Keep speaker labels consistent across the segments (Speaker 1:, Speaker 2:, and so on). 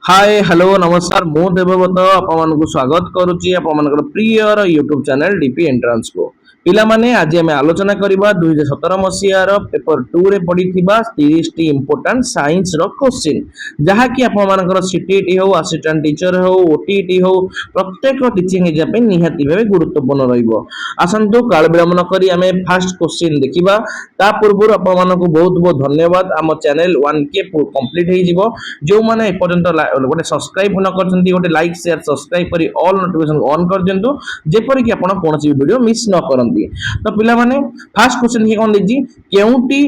Speaker 1: Hi hello नमस्कार मु देवव्रत आपको स्वागत करुच्ची आप prior YouTube channel DP entrance को पिला माने आज आम आलोचना करबा 2017 मसीहार पेपर 2 रे पड़ीथिबा 30 टी इंपोर्टेंट साइंस रो क्वेश्चन जहा कि आपनकर सीटीटी हो असिस्टेंट टीचर हो ओटीटी हो प्रत्येक टीचिंग एग्जाम पे निहाती भाबे गुरुत्वपूर्ण रहइबो। आसंतु काल विलंब न करी आमे फर्स्ट क्वेश्चन देखिबा ता पूर्व आपनको बहुत बहुत धन्यवाद। आम चैनल 1K कंप्लीट हे जिवो जो माने ए पर्यंत गोटे सब्सक्राइब न करछंती गोटे लाइक शेयर सब्सक्राइब करी ऑल नोटिफिकेशन ऑन कर दियंतु जेपरि कि आपण कोनसी वीडियो मिस न करंती। तो पिला माने फर्स्ट क्वेश्चन ही कोन देजी केउटी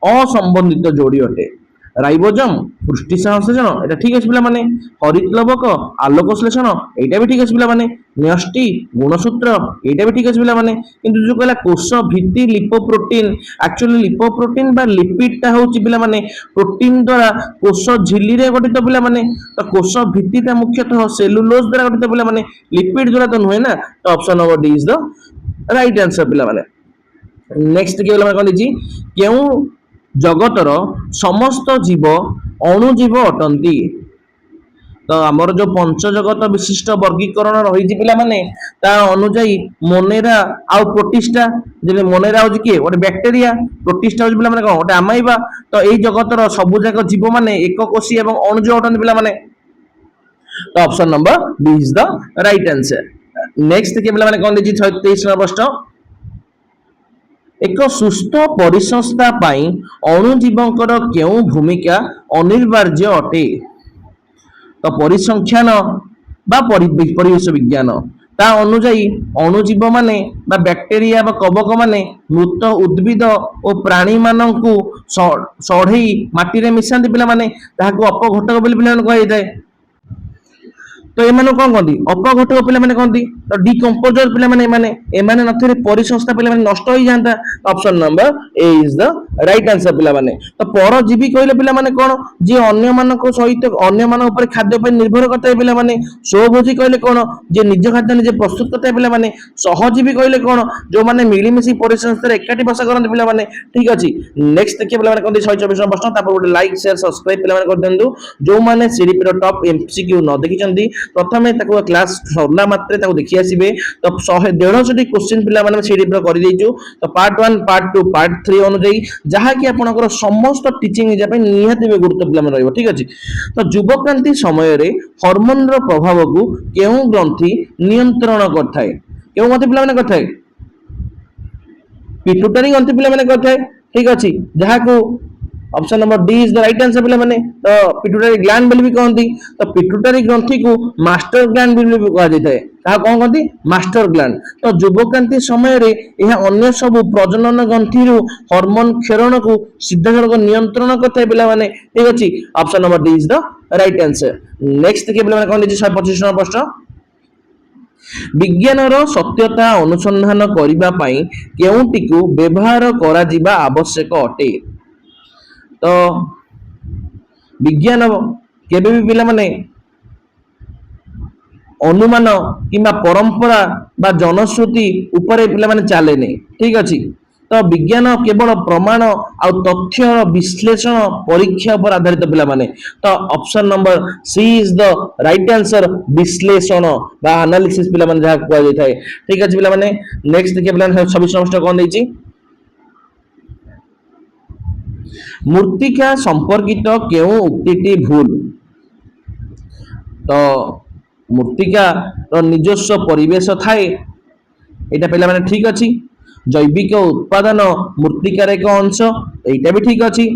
Speaker 1: असंबंधित जोड़ी अटे राइबोजम पुष्टि संश्लेषण एटा ठीक अछि पिला माने हरितलवक आलोक संश्लेषण एटा भी ठीक अछि पिला माने न्यष्टि गुणसूत्र एटा भी ठीक अछि पिला माने किंतु जो कहला कोष भित्ति लिपोप्रोटीन एक्चुअली लिपोप्रोटीन बा लिपिड ता होछि पिला माने प्रोटीन द्वारा कोष झिल्ली रे गठित पिला माने तो कोष भित्ति ता मुख्यतः सेलुलोज द्वारा गठित पिला माने लिपिड द्वारा तो नुहे ना। तो option number D is the right answer पिला माने। नेक्स्ट के पिला माने कोन दिछि केउ जगतर समस्त जीव अणुजीव अटंती। तो आमर जो पंच जगत विशिष्ट वर्गीकरण रही पिला माने ता अनुଯାयी मोनेरा आउ प्रोटिस्टा जे मोनेरा हो कि गोटे बैक्टेरिया प्रोटिस्टा हो पिला माने कोन गोटे अमाइबा। तो एई जगतर सबु जाक जीव माने एक कोषी एवं अणुजीव अटंती पिला माने। तो option number B is the right answer. Next के पिला माने कोन दिछि 23 नंबर प्रश्न एक सुस्थ परिसंस्था पाई अणुजीवंकर केउ भूमिका अनिवार्य अटे। तो परिसंख्यान बा परिवेश विज्ञान ता अनुଯାयी अणुजीव माने बा बैक्टेरिया बा कवक माने मृत उद्भिद और प्राणी माननकु सढ़ई माटी रे मिसांती पिला माने ताहाको अपघटक बोली पिला माने कहै जाय। तो एमाने कोन कहंती अपघटक पिला माने कहंती तो डिकंपोजर पिला माने एमाने नथिरे परिसंस्था पिला माने नष्ट होई जांता। Option number A is the right answer पिला माने। तो परजीवी कहले पिला माने कोन जे अन्य मानको सहित अन्य मान ऊपर खाद्य पर निर्भर करता है पिला माने। स्वभोजी कहले कोन जे निज खाद्य निजे प्रस्तुत करता है पिला माने। सहजीवी कहले कोन जो माने मिलीमिशी परिसंस्था रे एकाठी बसा करन पिला माने ठीक अछि। नेक्स्ट देखिए पिला माने कहंती 124 नंबर प्रश्न तापर गोटे लाइक शेयर सब्सक्राइब पिला माने कर देंदु जो माने सीडी पर टॉप एमसीक्यू न देखिचंती प्रथमे ताको क्लास सरला मात्रे ताको देखि आसीबे। तो 100 150 टी क्वेश्चन पिला माने सीडी पर कर देइछु। तो पार्ट 1 पार्ट 2 पार्ट 3 अनुଯାयी जहा कि आपनकर समस्त टीचिंग एजा पे निहाती गुरुत्व पिला माने रहइबो ठीक अछि। तो युवक्रांति समय रे हार्मोन रो प्रभाव को केउ ग्रंथि नियंत्रण करथाय केउ ग्रंथि पिला माने करथाय पिट्यूटरी ग्रंथि पिला माने करथाय ठीक अछि। जहा को option number D is the right answer पिला माने। तो पिट्यूटरी ग्लैंड बोली भी कहंती। तो पिट्यूटरी ग्रंथि को मास्टर ग्लैंड बोली भी कहा जाय ता कोन कहंती मास्टर ग्लैंड। तो युवक्रांति समय रे यह अन्य सब प्रजनन ग्रंथि रो हार्मोन क्षरण को सीधा सड़क नियंत्रण करथाय पिला माने ठीक अछि। Option number D is the right answer. Next के पिला माने कोन दिछि 125 नंबर प्रश्न विज्ञान रो सत्यता अनुसंधान करिबा पई केउटी को व्यवहार करा जिबा आवश्यक अटे। तो विज्ञान केबे भी पिला माने अनुमान किंबा परंपरा बा जनश्रुति उपरे पिला माने चले नहीं ठीक अछि। तो विज्ञान केवल प्रमाण आ तथ्य विश्लेषण परीक्षा पर आधारित पिला माने। तो option number C is the right answer विश्लेषण बा एनालिसिस पिला माने जहा कहै थाए ठीक अछि पिला माने। नेक्स्ट देखिए पिला 26 नंबर कोन दैछि मूर्तिका संपर्कित केउ उक्तिटी भूल। तो मूर्तिका रो निजस्व परिवेश थाए एटा पिला माने ठीक अछि। जैविक उत्पादन मूर्तिकार एक अंश एटा भी ठीक अछि।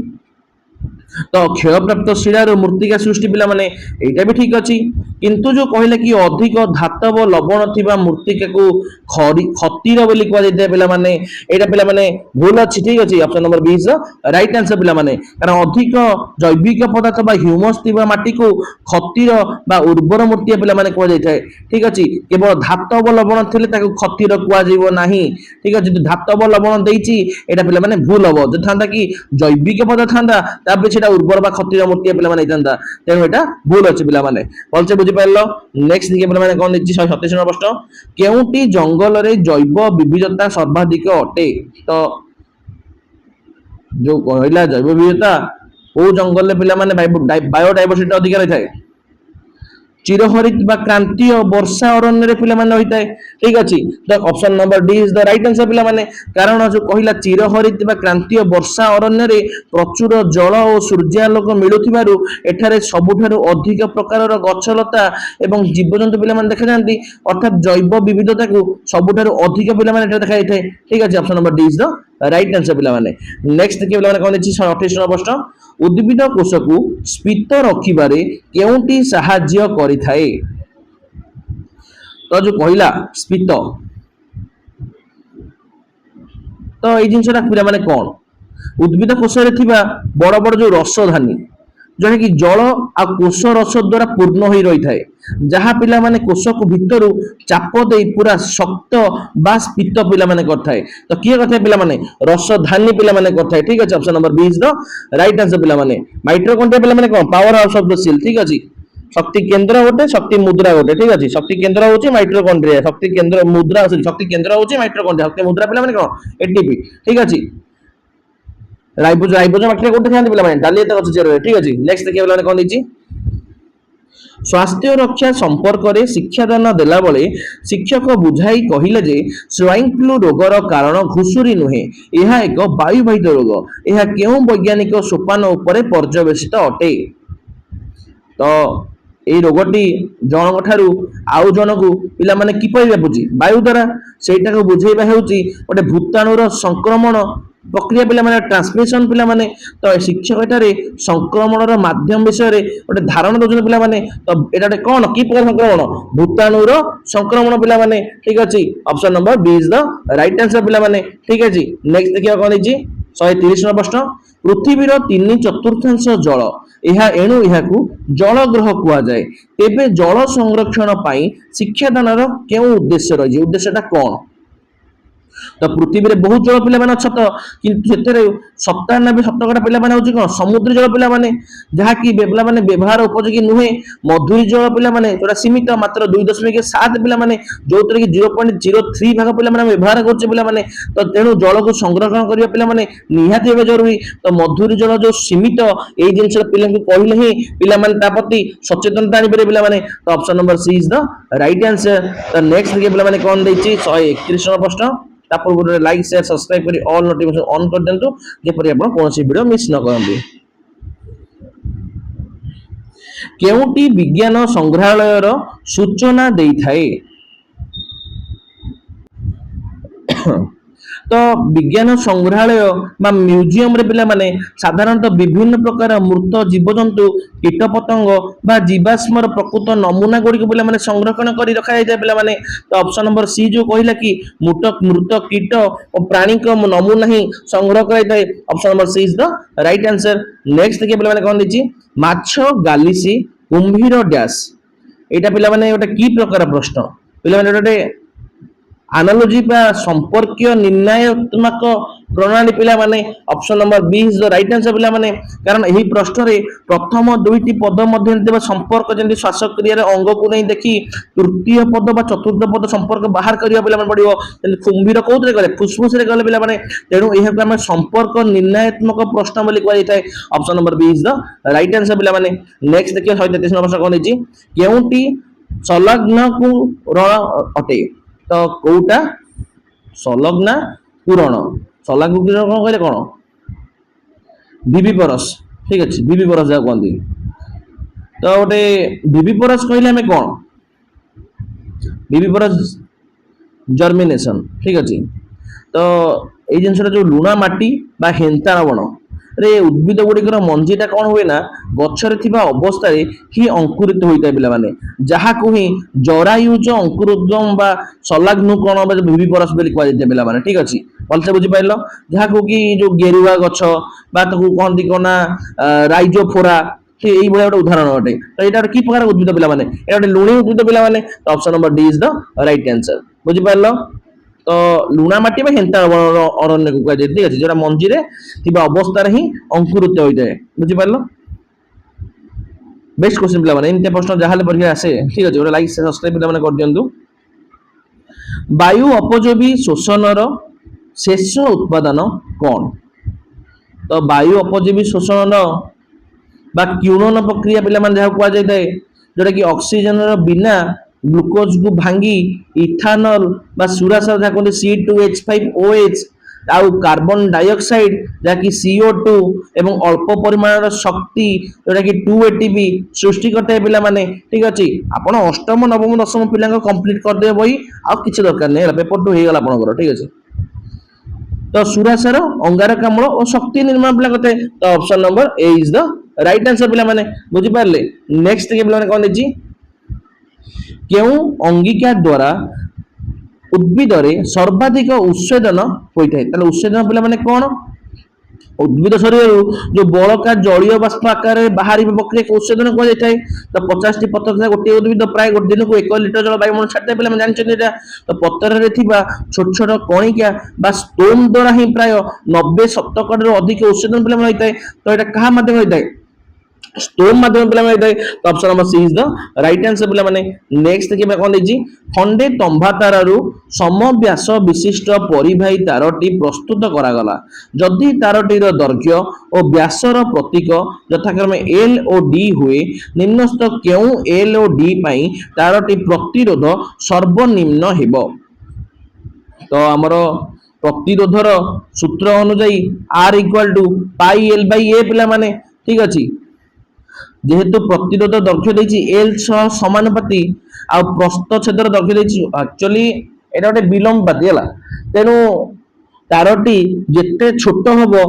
Speaker 1: तो क्षय प्राप्त शिलार मूर्तिका सृष्टि पिला माने एटा भी ठीक अछि। किंतु जो कहले कि अधिक धातव लवण थिबा मूर्तिका को खतीर बोली कह जाय पिला माने एटा पिला माने भूल अछि ठीक अछि। Option number B is right answer पिला माने कारण अधिक जैविक पदार्थ बा ह्यूमस थिबा माटी को खतीर बा उर्वर मूर्ति पिला माने कह जाय थाए ठीक अछि। केवल धातव लवण थिले ताको खतीर कह जाइबो नाही ठीक अछि। जो धातव लवण देइछि एटा पिला माने भूल हबो जे थांदा कि जैविक पदार्थ थांदा ताबे सेटा उर्वर बा खतीर मूर्ति पिला माने थांदा तेनु एटा भूल अछि पिला माने बोलचे बुझि पाइलो। नेक्स्ट दिके पिला माने कोन दिछि 127 नंबर प्रश्न केउटी जंगल रे जैव विविधता सर्वाधिक अटे। तो जो कहला जैव विविधता ओ जंगल रे पिला माने बायोडायवर्सिटी अधिक रही थाए चिरहरित बा क्रांतीय वर्षा अरण्य पिला माने होइताय ठीक अछि the option number D is the right answer पिला माने कारण जो कहिला चिरहरित बा क्रांतीय वर्षा अरण्य रे प्रचुर जल और सूर्यालोक मिलुथिबारु एठारे सबुठारु अधिक प्रकारर गछलता एवं जीवजंतु पिला माने देखा जांती अर्थात जैव विविधता को सबुठारु अधिक पिला माने एटा देखा जायथाय ठीक अछि option number D is the right answer पिला माने नेक्स्ट देखिए पिला माने कोन अछि 28 नंबर प्रश्न उद्भिद कोशकु स्फीत रखिबारे केउंटी साहाय्य करिथाए तो जो कहला स्फीत तो ये जिनसटा पिला माने कोन उद्भिद कोश रे थिबा बड़ बड़ जो रसधानी जने कि जल आ कोश रस द्वारा पूर्ण होई रही थाए जहाँ पिला माने कोश को भितरु चाप दे पूरा शक्त बा स्फीत पिला माने करथाए तो किए करथाए पिला माने रसधानी पिला माने करथाए ठीक अछि option number B is the right answer पिला माने माइटोकॉन्ड्रिया पिला माने कोन power house of the cell ठीक अछि शक्ति केंद्र गोटे शक्ति मुद्रा गोटे ठीक अछि शक्ति केंद्र होची माइटोकॉन्ड्रिया शक्ति केंद्र मुद्रा शक्ति केंद्र होची माइटोकॉन्ड्रिया शक्ति मुद्रा पिला माने कोन एटीपी ठीक अछि राइबोसोम माटिरे कोठे खांती पिला माने डाली तक चेर ठीक अछि नेक्स्ट देखिए पिला माने कोन दिछि स्वास्थ्य रक्षा संपर्क रे शिक्षादान देला बेले शिक्षक बुझाई कहिले जे स्वाइन फ्लू रोगर कारण घुसुरी नुहे यह एक वायुवाहित रोग यह केउ वैज्ञानिक सोपान उपरे पर्यवेसित अटे तो এই রোগটি জনক ঠারু আউ জনকু পিলা মানে কিপরি ব্যাপুছি বায়ু দ্বারা সেইটাকে বুঝাইবা হেউছি গোটে ভূতাণুর সংক্রমণ प्रक्रिया पिला माने ट्रांसमिशन पिला माने तो शिक्षक एटारे संक्रमणर माध्यम विषय रे गोटे धारणा दउछन पिला माने तो एटा कोन की प्रकार संक्रमण भूताणुर संक्रमण पिला माने ठीक अछि option number B is the right answer पिला माने ठीक अछि नेक्स्ट देखिया कोन दिछि 130 नंबर प्रश्न पृथ्वीर 3/4 जल यह एणु यहाकू जल ग्रह कुआ जाए तेबे जल संरक्षण पाई शिक्षादानर केउ उद्देश्य रही उद्देश्यटा कोन तो पृथ्वी में बहुत जल पिला माने अछत किंतु सेतरे 97% पिला माने होची कोन समुद्र जल पिला माने जहा कि पिला माने व्यवहार उपयोगी नुहे मधुरी जल पिला माने जोटा सीमित मात्र 2.7 पिला माने जोतरे कि 0.03 भाग पिला माने व्यवहार करछ पिला माने तो तेनु जल को संरक्षण करिया पिला माने निहाती हेबे जरूरी तो मधुरी जल जो सीमित एई जिंस पिला को कहिले ही पिला माने तापति सचेतनता आनी पिला माने तो option number C is the right answer तो नेक्स्ट देखिए पिला माने कोन दैछि 131 नंबर प्रश्न तापर लाइक शेयर सब्सक्राइब करी ऑल नोटिफिकेशन ऑन कर देंतु जेपरि आपण कोनसी वीडियो मिस न करंतु केउटी विज्ञान संग्रहालय रो सूचना देई थाए तो विज्ञान संग्रहालय बा म्यूजियम रे पिला माने साधारणतः विभिन्न प्रकार मृत जीवजंतु कीटपतंग बा जीवाश्मर प्रकृत नमूना गुडी पिला माने संरक्षण करी रखा जाय पिला माने तो ऑप्शन नंबर सी जो कहिला कि मृत कीट और प्राणी को नमूना ही संग्रह कराय थाए option number C is the right answer next देखिए पिला माने कोन दिछि माछो गालिसी कुंभीर डैश एटा पिला माने ओटा की प्रकार प्रश्न पिला माने ओटे एनालॉजी बा संपर्कीय निर्णयात्मक प्रणाली पिला माने option number B is the right answer पिला माने कारण एही प्रश्न रे प्रथम दुईटी पद मध्य देबा संपर्क जेंति श्वासक्रिया रे अंग को नै देखि तृतीय पद बा चतुर्थ पद संपर्क बाहर करिया पिला माने पडियो कुंभीर कोउतरे गले फुसफुस रे गले पिला माने तेनु एही को हम संपर्क निर्णयात्मक प्रश्न बोली कहै थाए option number B is the right answer पिला माने नेक्स्ट देखियो 133 नंबर प्रश्न कोन दैछि केउटी संलग्न को रण अटे तो कोटा संलग्ना पूरण संलग्न पूरण कोन कहले कोन विविपरस ठीक अछि विविपरस जा कोन दी तो ओटे विविपरस कहले हमें कोन विविपरस जर्मिनेशन ठीक अछि तो एई जिनसटा जो लुणा माटी बा हेंता बण रे उद्भिद गुड़िकर मंजीटा कौन हुए ना गछरे थिबा अवस्था रे ही अंकुरित होइता पिला माने जहा को ही जरायुज अंकुरोद्गम बा सलाग्नु कोन बा विविपरस बेली कहै दिते पिला माने ठीक अछि भलसे बुझि पाइलो जहा को कि जो गेरुआ गछ बा तको कोन दी कोना राइजोफोरा से एई बडा एक उदाहरण अटे तो एटा की प्रकार उद्भिद पिला माने एटा लुणी उद्भिद पिला माने तो option number D is the right answer बुझि पाइलो तो लुणा माटी में हेंता अरण्य को कहै ठीक अछि जेरा मंजी रे थिबा अवस्था रे ही अंकुरित होई जाय बुझि पारलो बेस्ट क्वेश्चन पिला माने इनते प्रश्न जहाले परीक्षा आसे ठीक अछि ओरा लाइक सब्सक्राइब पिला माने कर दियंतु वायु अपजोबी शोषणर शेष उत्पादन कोन तो वायु अपजीवी शोषण बा क्यूणन प्रक्रिया पिला माने जहा कुआ जाय जोटा कि ऑक्सीजन रो बिना ग्लूकोज को भांगी इथानल बा सुरासार जा कहते C2H5OH आउ कार्बन डाइऑक्साइड जहाँकि CO2 एवं अल्प परिमाण शक्ति जोटा कि 2ATP सृष्टि करते पिला माने ठीक अछि आपण अष्टम नवम दशम पिला कंप्लीट कर दे बही आ किछि दरकार नै पेपर 2 हे गला आपनकर ठीक अछि तो सुरासार अंगारकाम्ल और शक्ति निर्माण पिला करते तो option number A is the right answer पिला माने बुझी पारले नेक्स्ट के पिला माने कोन देछि केउ अंगिका द्वारा उद्भिदरे सर्वाधिक उत्सेदन होइଥାଏ ताले उत्सेदन पिला माने कोन उद्भिद शरीर जो बड़का जलीय बाष्प आकार बाहरी प्रक्रिया को उत्सेदन कह जाए तो 50 टी पत्र था गोटे उद्भिद प्राय गोटे दिन को 1 लिटर जल वायुमंडल छाड़ते पे जानते तो पत्र रे थिबा छोट छोट कणिका बा स्टोन द्वारा ही प्राय 90% अधिक उत्सेदन पे होता है तो यहाँ क्या माध्यम होता है स्टोन माध्यम पे होता है तो option number C is the right answer पे माने नेक्स्ट देखिए कौन देछि खंडे तंभा तारारू समव्यास विशिष्ट परिवाही तारटी प्रस्तुत करागला जदि तारटीर दैर्घ्य और व्यासर प्रतीक यथाक्रमे एल और डी हुए निम्नस्थ केउ एल और डी पाई तारटी प्रतिरोध सर्वनिम्न हेबो तो हमर प्रतिरोधर सूत्र अनुसार R equal to pi L by A पिला माने ठीक अछि जेहेतु प्रतिरोध दैर्घ्य देछि एल समानुपाती आ प्रस्थ छेदर दैर्घ्य देछि एक्चुअली एटा गोटे विलंबपाती हला तेनु तारटी जेते छोट हबो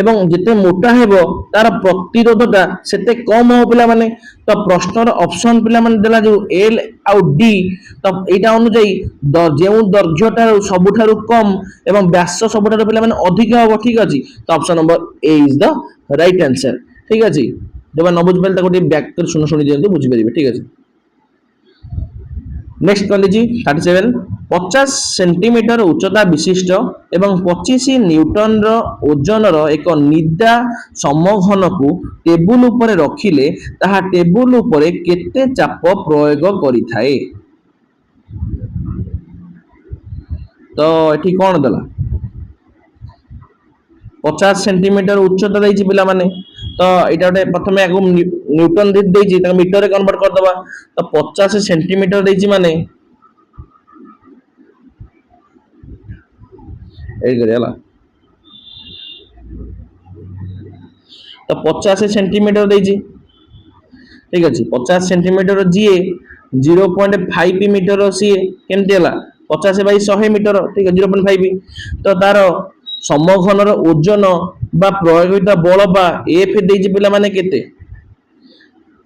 Speaker 1: एवं जेते मोटा हेबो तार प्रतिरोधता सेते कम हो पिला माने तो प्रश्नर ऑप्शन पिला माने देला जो एल आ डी तो एटा अनुसार जेउ दैर्घ्यटा सबुठारु कम एवं व्यास सबुठारु पिला माने अधिक हबो ठीक अछि तो option number A is the right answer ठीक अछि जब न बुझ पाले गोटे बैक कर शुणी दियंतु बुझी परिबे ठीक अछि नेक्स्ट कौन जी 37 50 सेंटीमीटर उच्चता विशिष्ट एवं 25 न्यूटन रो ओजन रो एक निदा समघन को टेबुल ऊपर रखिले ताहा टेबुल ऊपर केते चाप प्रयोग करि थाए तो एठी कोन दला 50 सेंटीमीटर उच्चता दैछि पिला माने तो एटा गोटे प्रथमे आगु न्यूटन दैछि त मीटर रे कन्वर्ट कर दबा तो 50 सेंटीमीटर दैछि माने ए गरेला तो 50 सेंटीमीटर दैछि ठीक अछि 50 सेंटीमीटर जीए 0.5 मीटर सी केमति हला 50 बाई 100 मीटर ठीक है 0.5 तो तार समघन रो ओजन बा प्रयोगित बल बा एफ देछि पिला माने केते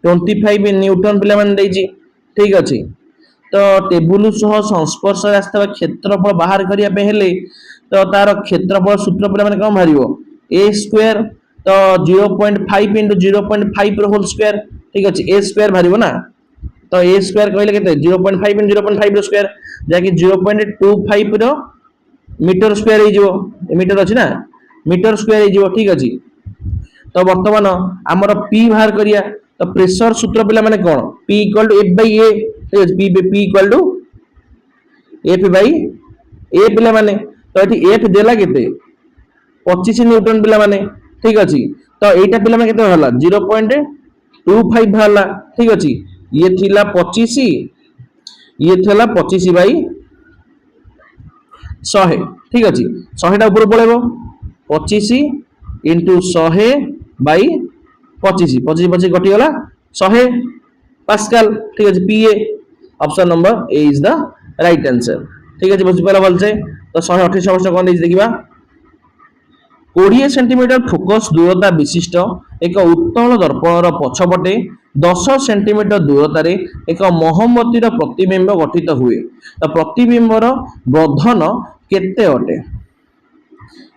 Speaker 1: 25 न्यूटन पिला माने देछि ठीक अछि तो टेबुल सह संस्पर्श रास्ता क्षेत्रफल बाहर करिया पे हेले तो तार क्षेत्रफल सूत्र पिला माने कम भारिबो a स्क्वायर तो 0.5 into 0.5 रो होल स्क्वायर ठीक अछि a स्क्वायर भारिबो ना तो a स्क्वायर कहले केते 0.5 into 0.5 रो स्क्वायर जाकि 0.25 रो मीटर स्क्वायर हे जो मीटर अछि ना मीटर स्क्वायर हे जो ठीक अछि तो वर्तमान हमर p बाहर करिया तो प्रेशर सूत्र पिला माने कोन p equal to f by a ठीक अछि p equal to f by a पिला माने तो एठी f देला केते 25 न्यूटन पिला माने ठीक अछि तो एटा पिला माने केते होला 0.25 भाला ठीक अछि ये थिला 25 ये थिला 25 बाय 100 ठीक अछि 100 टा ऊपर पळेबो 25 into 100 बाय 25 25 25 कटि गला 100 पास्कल ठीक अछि PA option number A is the right answer ठीक अछि बुझि पाला बोलछे तो 128 प्रश्न कोन देछि देखिबा 20 सेंटीमीटर फोकस दूरता विशिष्ट एक उत्तल दर्पणर पछपटे 10 सेंटीमीटर दूरतार एक मोहम्मतीर प्रतिबिंब गठित हुए तो प्रतिबिंबर वर्धन केते अटे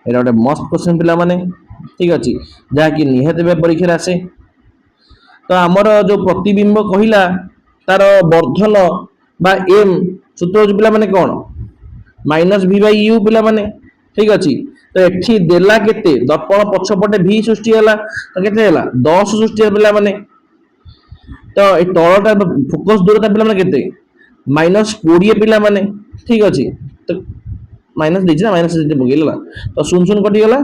Speaker 1: एटा गोटे मस्त क्वेश्चन पिला माने ठीक अछि जहा कि निहत परीक्षा आसे तो आमर जो प्रतिबिंब कहिला तार वर्धन बा एम सूत्र पिला माने कोन माइनस v बाय u पिला माने ठीक अछि तो एठी देला केते दर्पण पछपटे v सृष्टि होला तो केते होला 10 सृष्टि पिला माने तो ए तळटा फोकस दूरता पिला माने केते -20 पिला माने ठीक अछि तो माइनस देछि ना माइनस दे बगेला तो सुन सुन कटि गला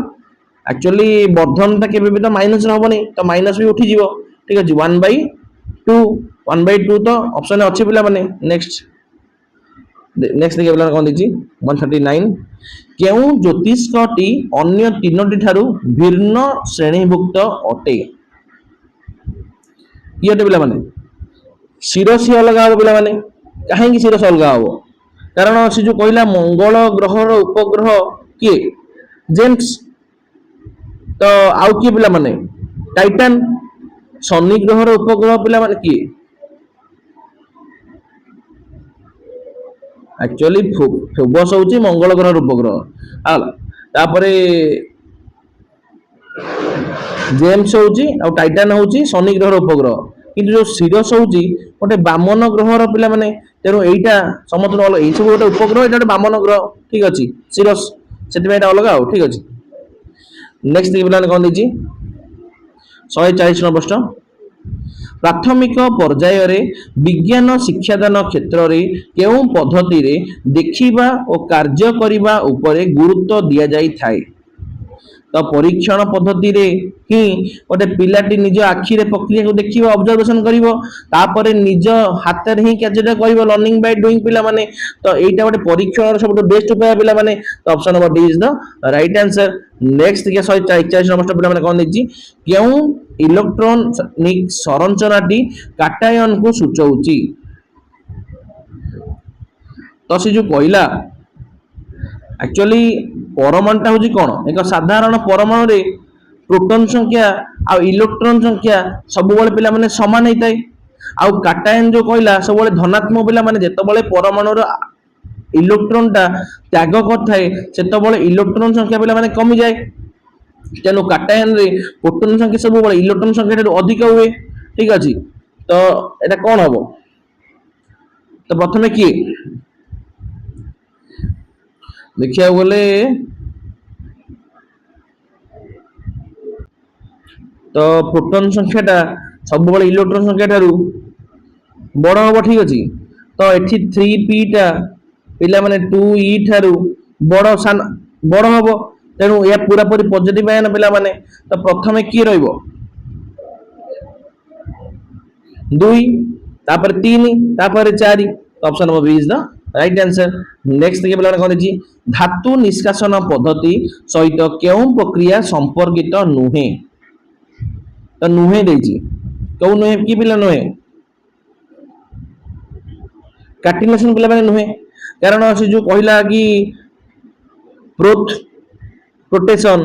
Speaker 1: एक्चुअली वर्धन ता केबे भी तो माइनस रहबनी तो माइनस भी उठी जीवो ठीक अछि 1/2 1/2 तो ऑप्शन में अच्छी पिला माने नेक्स्ट नेक्स्ट देखिए पिला कौन दीची 139 केउ ज्योतिषकटी अन्य तीनोटी ठारू भिन्न श्रेणीभुक्त अटे ये अटे पिला माने शिरोसी अलग हम पिला माने कहीं शिरोस अलग हम कारण से जो कहला मंगल ग्रहर उपग्रह किए जेम्स तो आउ किए पिला माने टाइटन शनि ग्रहर उपग्रह पिला माने किए एक्चुअली फोबस होची मंगल ग्रह उपग्रह आला तापरे जेम्स होची और टाइटन होची शनि ग्रह उपग्रह किंतु जो सिरस होची गोटे बामन ग्रहर पिला माने तेणु एटा समस्त अलग एई सब गोटे उपग्रह एटा बामन ग्रह ठीक अछि सिरस सेति एटा अलग ठीक अछि नेक्स्ट देखि पिला कोन दिछि 140 नंबर प्रश्न प्राथमिक पर्यायर विज्ञान शिक्षादान क्षेत्र में केउ पद्धति रे देखिबा और कार्य करिबा उपरे गुरुत्व दिया जाई थाए तो परीक्षण पद्धति रे ही गोटे पिलाटी निज आखि रे प्रक्रिया को देखिबो ऑब्जर्वेशन करिवो तापरे निज हाथ रे ही कार्य करिवो लर्निंग बाय डूइंग पिला माने तो एटा गोटे परीक्षण सबटो बेस्ट उपाय पिला माने तो option number D is the right answer next के 141 नंबर पिला माने कोन देछि केउ इलेक्ट्रॉनिक संरचनाटी काटायन को सूचौची तो से जो कहला एक्चुअली परमाणुटा हूँ कौन एक साधारण परमाणु रे प्रोटॉन संख्या आ इलेक्ट्रॉन संख्या सब पिला माने समान होता है आउ काटायन जो कहला सब धनात्मक पिला माने जेतबेले परमाणुर इलेक्ट्रॉनटा त्याग करथाए सेतबेले इलेक्ट्रॉन संख्या पिला माने कमी जाए तेणु काटायन रे प्रोटॉन संख्या सब इलेक्ट्रॉन संख्या अधिक हुए ठीक अछि तो एटा कौन हम तो प्रथमे किए देखिया बोले तो प्रोटॉन संख्याटा सब इलेक्ट्रॉन संख्या ठारू बड़ हम ठीक अछि तो एठी 3p टा पिला माने 2e ठारू बड़ सान बड़ हम तेणु या पूरा पूरी पॉजिटिव आयन पिला माने तो प्रथमे की रहइबो 2 तापर 3 तापर 4 option number B is the right answer next देखिए पिला कोन अछि धातु निष्कासन पद्धति सहित केउ प्रक्रिया संपर्कित नुहे तो नुहे देछि कौ नुहे की पिला नुहे कार्टिनेशन पिला माने नुहे कारण से जो कहला कि प्रोटेशन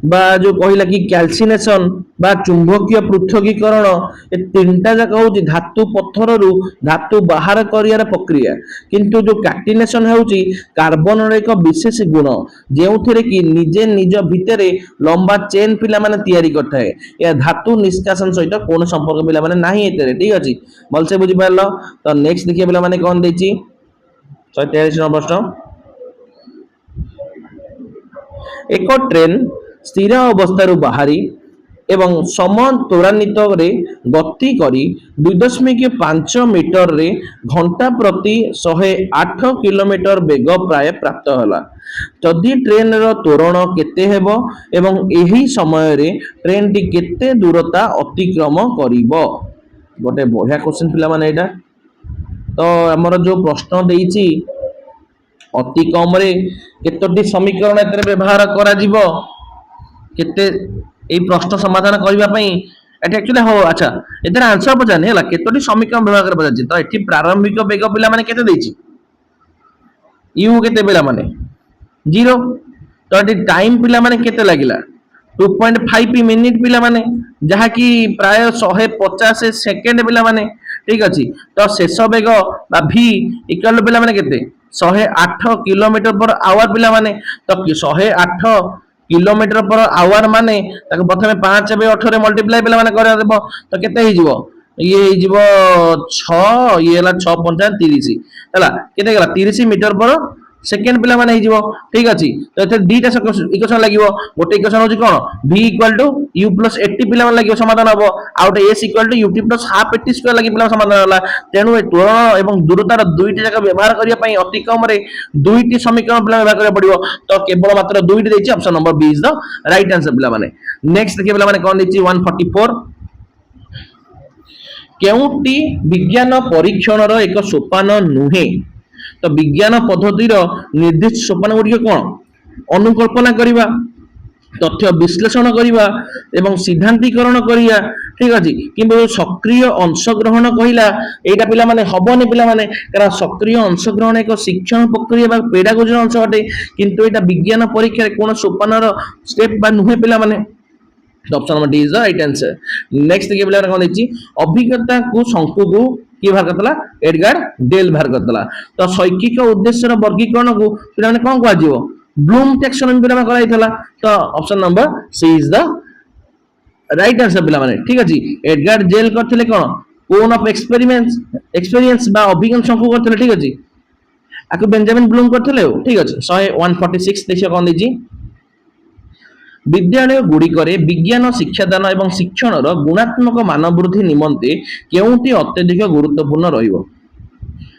Speaker 1: बा जो कहला कि कैल्सिनेशन बा चुंबकीय पृथकीकरण ए तीनटा जाक होची धातु पत्थर रु धातु बाहर करियार प्रक्रिया किंतु जो कार्टिनेशन होची कार्बन रे एक विशेष गुण जेउथिरे कि निजे निज भितरे लंबा चेन पिला माने तयारी करथाए या धातु निष्कासन सहित कोन संपर्क पिला माने नाही एतरे ठीक अछि बलसे बुझि पारलो तो नेक्स्ट देखिए पिला माने कोन देछि 143 नंबर प्रश्न एक ट्रेन स्थिर अवस्था बाहरी एवं समान त्वरान्वित रे गति करी 2.5 मीटर रे घंटा प्रति 108 किलोमीटर बेग प्राय प्राप्त होला जदि ट्रेन रो त्वरण केते हेबो एवं एही समय रे ट्रेन टी केते दूरता अतिक्रम करिवो गोटे बढ़िया क्वेश्चन पिला माने एटा तो हमर जो प्रश्न देइछि अति कम रे केतोटी समीकरण एतरे व्यवहार करा जिवो केते ए प्रश्न समाधान करबा पई एटा एक्चुअली हो अच्छा एतर आंसर पजाने हला केतोटी समीकरण व्यवहार कर पजाछि तो एठी प्रारंभिक वेग पिला माने केते देछि u केते पिला माने 0 तो एठी टाइम पिला माने केते लागिला 2.5 मिनिट पिला माने जहा कि प्राय 150 सेकंड पिला माने ठीक अछि तो शेष वेग बा v इक्वल पिला माने केते 108 किलोमीटर पर आवर पिला माने तो 108 किलोमीटर पर आवर माने ताको प्रथमे 5 बे 8 रे मल्टीप्लाई पिला माने कर देबो तो केते हे जिवो ये हे जिवो 6 ये हला 6 5 30 हला केते गला 30 मीटर पर सेकेंड पिला माने हे जिवो ठीक अछि तो एते दीटा इक्वेशन लागिवो गोटे इक्वेशन होची कोन v u + 80 पिला माने लागिवो समाधान हबो out s = ut + half 80 square लागि पिला समाधान होला तेनु ए त्वरण एवं दूरतार दुईटी जगह व्यवहार करिया पई अति कम रे दुईटी समीकरण पिला व्यवहार करिया पड़िवो तो केवल मात्र दुईटी देछि option number B is the right answer पिला माने नेक्स्ट देखिए पिला माने कोन देछि 144 କେଉଁଟି ବିଜ୍ଞାନ ପରୀକ୍ଷଣର ଏକ ସୋପାନ ନୁହେଁ? ତ ବିଜ୍ଞାନ ପଦ୍ଧତିର ନିର୍ଦ୍ଦିଷ୍ଟ ସୋପାନ ଗୁଡ଼ିକ କ'ଣ? ଅନୁକଳ୍ପନା କରିବା, ତଥ୍ୟ ବିଶ୍ଳେଷଣ କରିବା ଏବଂ ସିଦ୍ଧାନ୍ତୀକରଣ କରିବା। ଠିକ ଅଛି, କିନ୍ତୁ ସକ୍ରିୟ ଅଂଶଗ୍ରହଣ କହିଲା ଏଇଟା ପିଲାମାନେ ହବନି ପିଲାମାନେ, କାରଣ ସକ୍ରିୟ ଅଂଶଗ୍ରହଣ ଏକ ଶିକ୍ଷଣ ପ୍ରକ୍ରିୟା ବା ପେଡାଗୋଜିର ଅଂଶ ଅଟେ, କିନ୍ତୁ ଏଇଟା ବିଜ୍ଞାନ ପରୀକ୍ଷାରେ କୌଣସି ସୋପାନର ଷ୍ଟେପ ବା ନୁହେଁ ପିଲାମାନେ। Option number D is the right answer. Next ଦେଖିବା ପିଲାମାନେ କଣ ଦେଇଛି, ଅଭିଜ୍ଞତାକୁ ଶଙ୍କୁକୁ କିଏ ବାହାର କରିଥିଲା? ଏଡଗାର ଡେଲ୍ ବାହାର କରିଥିଲା। ତ ଶୈକ୍ଷିକ ଉଦ୍ଦେଶ୍ୟର ବର୍ଗୀକରଣକୁ ପିଲାମାନେ କଣ କୁହାଯିବ? ବ୍ଲୁମ ଟ୍ୟାକ୍ସୋନମି ପିଲାମାନେ କରାଯାଇଥିଲା। ତ option number she is the right answer ପିଲାମାନେ। ଠିକ ଅଛି, ଏଡଗାର ଜେଲ୍ କରିଥିଲେ କଣ? କୋନ୍ ଅଫ ଏକ୍ସପେରିଏନ୍ସ ବା ଅଭିଜ୍ଞତା ଶଙ୍କୁ କରିଥିଲେ। ଠିକ ଅଛି, ଆକୁ ବେଞ୍ଜାମିନ ବ୍ଲୁମ କରିଥିଲେ। ଠିକ ଅଛି, 146 ଦେଖିବା କଣ ଦେଇଛି, ବିଦ୍ୟାଳୟ ଗୁଡ଼ିକରେ ବିଜ୍ଞାନ ଶିକ୍ଷାଦାନ ଏବଂ ଶିକ୍ଷଣର ଗୁଣାତ୍ମକ ମାନ ବୃଦ୍ଧି ନିମନ୍ତେ କେଉଁଟି ଅତ୍ୟଧିକ ଗୁରୁତ୍ୱପୂର୍ଣ୍ଣ ରହିବ?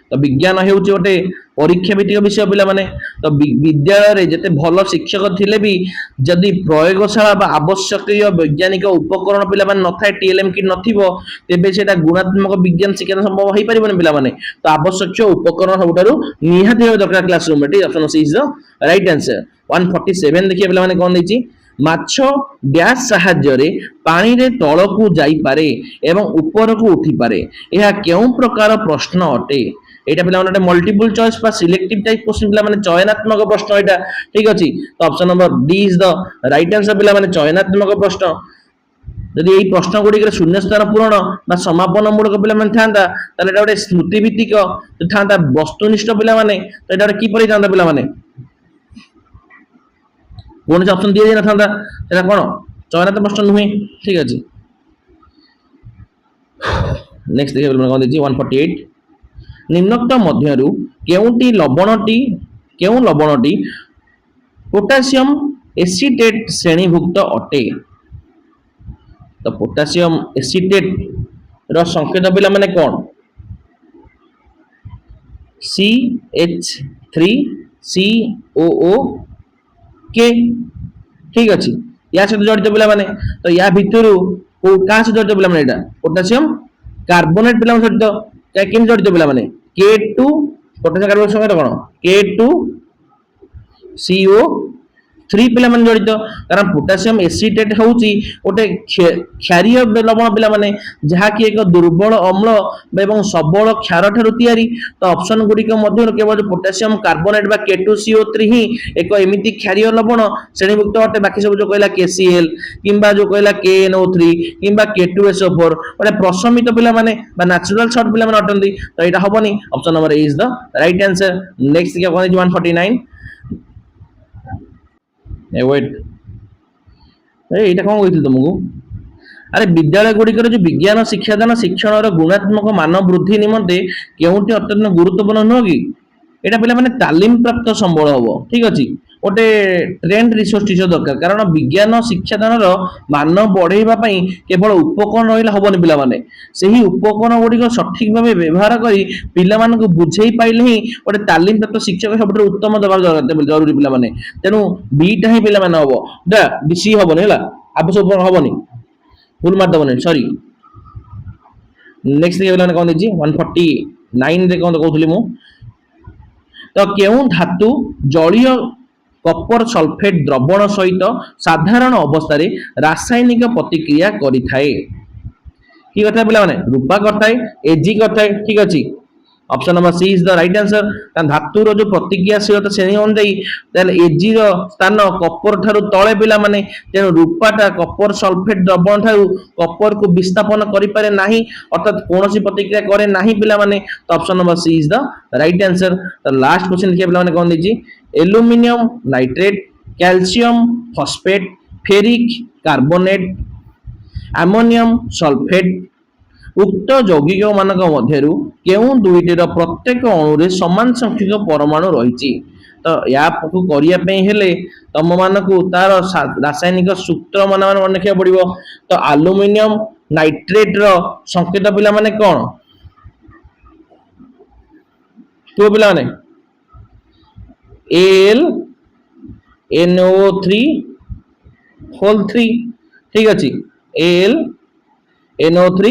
Speaker 1: ତ ବିଜ୍ଞାନ ହେଉଛି ଗୋଟେ ପରୀକ୍ଷା ଭିତ୍ତିକ ବିଷୟ ପିଲାମାନେ। ତ ବିଦ୍ୟାଳୟରେ ଯେତେ ଭଲ ଶିକ୍ଷକ ଥିଲେ ବି ଯଦି ପ୍ରୟୋଗଶାଳା ବା ଆବଶ୍ୟକୀୟ ବୈଜ୍ଞାନିକ ଉପକରଣ ପିଲାମାନେ ନଥାଏ, ଟିଏଲଏମ୍ କିଟ୍ ନଥିବ, ତେବେ ସେଟା ଗୁଣାତ୍ମକ ବିଜ୍ଞାନ ଶିକ୍ଷା ସମ୍ଭବ ହେଇପାରିବନି ପିଲାମାନେ। ତ ଆବଶ୍ୟକୀୟ ଉପକରଣ ସବୁଠାରୁ ନିହାତି ଭାବେ ଦରକାର କ୍ଲାସ ରୁମରେ। ଠିକ option she is the right answer. 147 ଦେଖିବା ପିଲାମାନେ କଣ ଦେଇଛି, ମାଛ ଡ୍ୟାସ୍ ସାହାଯ୍ୟରେ ପାଣିରେ ତଳକୁ ଯାଇପାରେ ଏବଂ ଉପରକୁ ଉଠିପାରେ, ଏହା କେଉଁ ପ୍ରକାର ପ୍ରଶ୍ନ ଅଟେ? ଏଇଟା ପିଲାମାନେ ଗୋଟେ ମଲ୍ଟିପୁଲ ଚଏସ୍ ବା ସିଲେକ୍ଟିଭ ଟାଇପ क्वेश्चन ପିଲାମାନେ, ଚୟନାତ୍ମକ ପ୍ରଶ୍ନ ଏଇଟା। ଠିକ ଅଛି, ତ option number D is the right answer ପିଲାମାନେ, ଚୟନାତ୍ମକ ପ୍ରଶ୍ନ। ଯଦି ଏଇ ପ୍ରଶ୍ନ ଗୁଡ଼ିକରେ ଶୂନ୍ୟସ୍ଥାନ ପୂରଣ ବା ସମାପନ ମୂଳକ ପିଲାମାନେ ଥାନ୍ତା, ତାହେଲେ ଏଟା ଗୋଟେ ସ୍ମୃତି ଭିତ୍ତିକ ଥାନ୍ତା, ବସ୍ତୁନିଷ୍ଠ ପିଲାମାନେ। ତ ଏଟା କିପରି ଥାନ୍ତା ପିଲାମାନେ? କୌଣସି ଅପସନ ଦିଆଯାଇ ନଥାନ୍ତା, এটা କ'ଣ ଚୟନାତ୍ମକ ପ୍ରଶ୍ନ ନୁହେଁ। ଠିକ ଅଛି, ନେକ୍ସଟ ଦେଖିବା କ'ଣ ଦେଇଛି, 148 ନିମ୍ନୋକ୍ତ ମଧ୍ୟରୁ କେଉଁ ଲବଣଟି ପୋଟାସିୟମ ଏସିଟେଟ ଶ୍ରେଣୀଭୁକ୍ତ ଅଟେ? ତ ପୋଟାସିୟମ ଏସିଟେଟ ର ସଂକେତ ପିଲାମାନେ କ'ଣ? CH3COOK। ठीक अच्छी, या सहित जड़ित पिलाने। तो या भितर क्या सहित जड़ित पिलाने? एटा पोटासियम कार्बोनेट पिला सहित केम जड़ित पिलाने? K2 पोटासियम कार्बोनेट संकेत कौन? K2CO3 पिला जड़ित, कारण पोटासियम एसिटेट हूँ गोटे क्षारीय लवण पिलाने, जहाँकि एक दुर्बल अम्ल एवं सबल क्षार ठारू तैयारी। तो ऑप्शन गुड़िक केवल पोटासियम कार्बोनेट बा K2CO3 ही एक एमिति क्षारीय लवण श्रेणीभुक्त अटे। बाकी सब जो कहला KCl किंबा जो कहला KNO3 किंबा K2SO4 गोटे प्रशमित पिलाने बा नेचुरल सॉल्ट पिलाने अटंती। तो यहाँ हबनी, option number A is the right answer. Next 149 weight एटा कौन कही तुमको? अरे विद्यालय गुड़िकर जो विज्ञान शिक्षादान शिक्षण गुणात्मक मान वृद्धि निमंते केउंटी अत्यंत गुरुत्वपूर्ण नुह कि? यहाँ पे मैंने तालीम प्राप्त संबल हम। ठीक अच्छे, गोटे ट्रेंड रिसोर्स टीचर दरकार, कारण विज्ञान शिक्षादान मान बढ़ाई केवल उपकरण रहा हेनी पिलाने, से ही उपकरण गुड़िक सठिक भाव व्यवहार कर पिला बुझे पाइले ही गोटे तालीम प्राप्त शिक्षक सब उत्तम देवा जरूरी पिलाने। तेणु बीटा ही पिला हम सी हेनी है आवश्यक हेनी, भूल मारदेवनी सॉरी। नेक्स्ट देखिए कौन देखिए 149 कौन कहूली मु, तो क्यों धातु जलीय कपर सल्फेट द्रवण सहित साधारण अवस्था रासायनिक प्रतिक्रिया करि थाए? की कथा पिला माने? रूपा करथाए, एजी करथाए। ठीक अच्छे, option number C is the right answer. धातुर जो प्रतिक्रियाशीलता श्रेणी अनुसार एजी स्थान कपर ठारू तले पिला माने, तेणु रूपाटा कपर सल्फेट द्रवण ठारू कपर को विस्थापन करि पारे नाही, अर्थात कोनोसी प्रतिक्रिया करे नाही पिला माने। तो option number C is the right answer. तो लास्ट क्वेश्चन देखिए पिला माने कौन देछि, aluminium nitrate, calcium phosphate, ferric carbonate, ammonium sulphate उक्त यौगिक मानक मध्यरु केउं दुईटीर प्रत्येक अणुरे समान संख्यक परमाणु रही? तो या करिया पे हेले तम मानकु तार रासायनिक सूत्र मन रखा पड़ो। तो एल्युमिनियम नाइट्रेट रो संकेत पिला माने कौन? तो पिला माने AlNO3 होल 3। ठीक अच्छे, AlNO3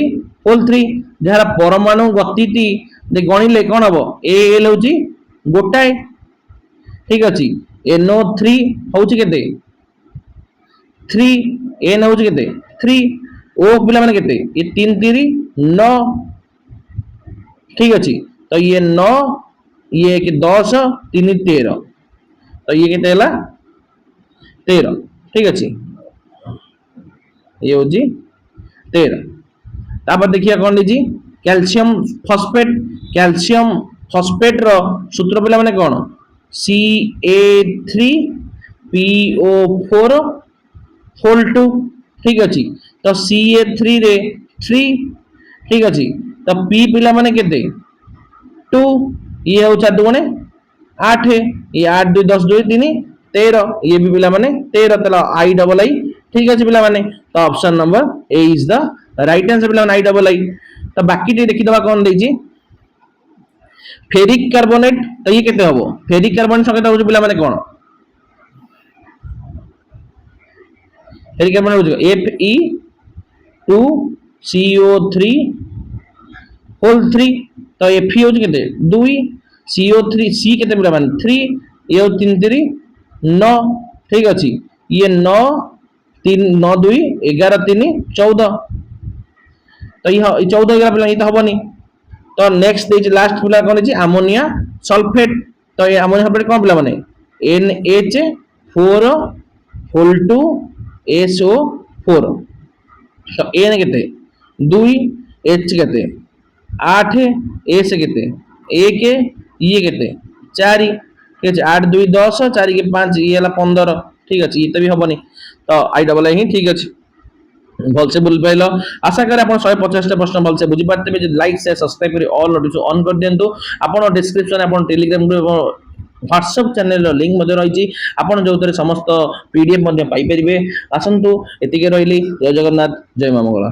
Speaker 1: होल 3 जहार परमाणु गतिटी गणिले कौन हम एल हूँ गोटाए ठीक अच्छे NO3 हूँ केते 3 N हूँ केते 3 O पिला माने केते ये 3 3 9 ठीक अच्छे तो ये 9 ये 10 3 13 तो ये केते हला 13 ठीक अच्छे ये हूँ 13 तापर देखिए कौन लीजिए कैल्शियम फॉस्फेट रो सूत्र पिला माने कौन Ca3PO4 होल 2 ठीक अच्छे तो Ca3 रे 3 ठीक अच्छे तो P पिला माने केते 2 ये हूँ 4 दुगुणे 8 ये 8 2 10 2 3 13 ये भी पिला माने 13 तला I ठीक अच्छे पिला माने तो option number A is the right answer पिला I तो बाकी टे देखि दबा कौन देछि फेरिक कार्बोनेट तो ये केते हबो फेरिक कार्बोनेट संकेत हो पिला माने कोन फेरिक कार्बोनेट हो Fe2CO3 होल 3 तो Fe हो केते 2 CO3 C केते पिला माने 3 ये 3 3 9 ठीक अछि ये 9 3 9 2 11 3 14 तो ये 14 11 पिला ये तो हबनी तो नेक्स्ट देज लास्ट पिला कौन है अमोनिया सल्फेट तो ये अमोनिया सल्फेट कौन पिला माने NH4 होल 2 SO4 तो N केते 2 H केते 8 S केते 1 ये केते 4 ठीक है 8 2 10 4 के 5 ये हला 15 ठीक है ये तो भी हबनी तो I ही ठीक अच्छे भलसे बुझ पाइल आशा करे आप 150 प्रश्न भलसे बुझी पारते लाइक शेयर सब्सक्राइब करी ऑल नोटिफिकेशन ऑन कर दियंतु आपण डिस्क्रिप्शन आपण Telegram group WhatsApp channel link मध्ये रही आपण जो समस्त PDF मध्ये पाई परिबे आसंतु एतिके रहिली जय जगन्नाथ जय मां मंगला।